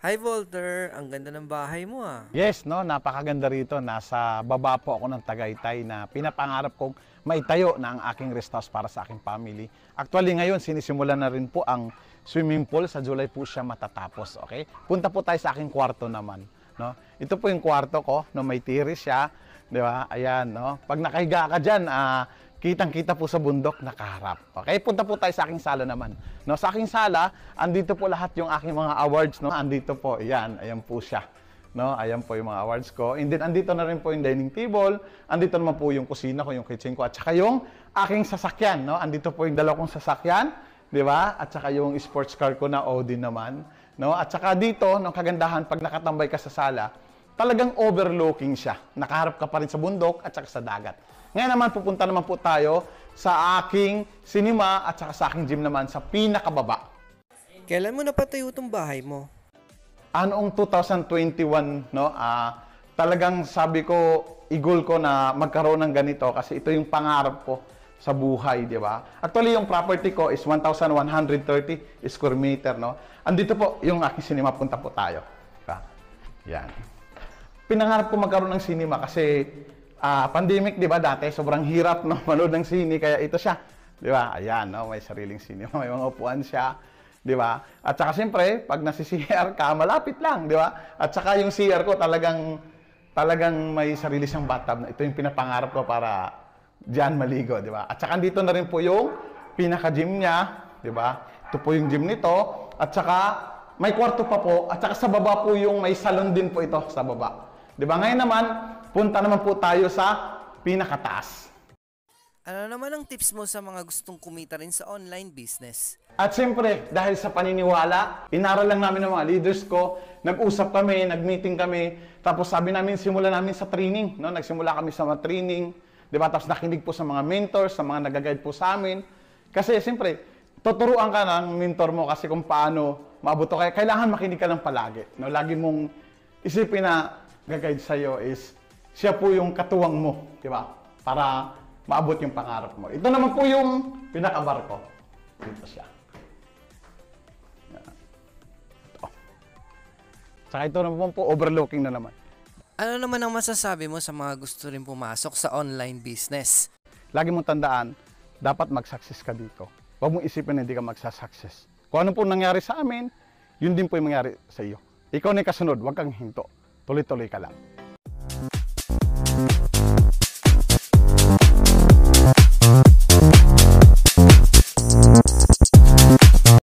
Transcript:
Hi Walter, ang ganda ng bahay mo ah. Yes, no, napakaganda rito. Nasa baba po ako ng Tagaytay na pinapangarap kong maitayo na ang aking rest house para sa aking family. Actually ngayon, sinisimulan na rin po ang swimming pool. Sa July po siya matatapos, okay? Punta po tayo sa aking kwarto naman, no? Ito po yung kwarto ko, no, may tiris siya, di ba? Ayan, no? Pag nakahiga ka dyan, kitang-kita po sa bundok nakaharap. Okay, punta po tayo sa aking sala naman. No, sa aking sala, andito po lahat yung aking mga awards, no. Andito po, 'yan, ayan po siya. No, ayan po yung mga awards ko. And then andito na rin po yung dining table, andito naman po yung kusina ko, yung kitchen ko at saka yung aking sasakyan, no. Andito po yung dalawa kong sasakyan, 'di ba? At saka yung sports car ko na Audi naman, no. At saka dito, no, kagandahan pag nakatambay ka sa sala, talagang overlooking siya. Nakaharap ka pa rin sa bundok at saka sa dagat. Ngayon naman, pupunta naman po tayo sa aking cinema at saka sa aking gym naman sa pinakababa. Kailan mo napatayo itong bahay mo? Noong 2021, no, talagang sabi ko, i-goal ko na magkaroon ng ganito kasi ito yung pangarap ko sa buhay, di ba? Actually, yung property ko is 1,130 square meter, no? Andito po yung aking cinema, punta po tayo. Diba? Yan. Pinangarap ko magkaroon ng cinema kasi pandemic, di ba, dati sobrang hirap, no, manood ng sine, kaya ito siya, di ba? Ayan, no, may sariling cinema, may mga upuan siya, di ba? At saka siyempre, pag nasi-CR ka, malapit lang, di ba? At saka yung CR ko talagang may sarili siyang bathtub na ito yung pinapangarap ko para diyan maligo, di ba? At saka dito na rin po yung pinaka-gym niya, di ba? Ito po yung gym nito, at saka may kwarto pa po, at saka sa baba po yung may salon din po ito sa baba. Di ba? Ngayon naman, punta naman po tayo sa pinakataas. Ano naman ang tips mo sa mga gustong kumita rin sa online business? At siyempre, dahil sa paniniwala, inaral lang namin ng mga leaders ko, nag-usap kami, nag-meeting kami, tapos sabi namin, simula namin sa training, no? Nagsimula kami sa mga training, di ba? Tapos nakinig po sa mga mentors, sa mga nag-guide po sa amin. Kasi siyempre, tuturuan ka ng mentor mo kasi kung paano maabot to. Kaya kailangan makinig ka lang palagi. No? Lagi mong isipin na gag-guide sa'yo is siya po yung katuwang mo, di ba? Para maabot yung pangarap mo. Ito naman po yung pinakabar ko. Dito siya. Ito. Saka ito naman po, overlooking na naman. Ano naman ang masasabi mo sa mga gusto rin pumasok sa online business? Lagi mong tandaan, dapat mag-success ka dito. Huwag mong isipin na hindi ka mag-success. Kung ano po nangyari sa amin, yun din po yung mangyari sa iyo. Ikaw na yung kasunod, huwag kang hinto. Tuloy-tuloy ka lang.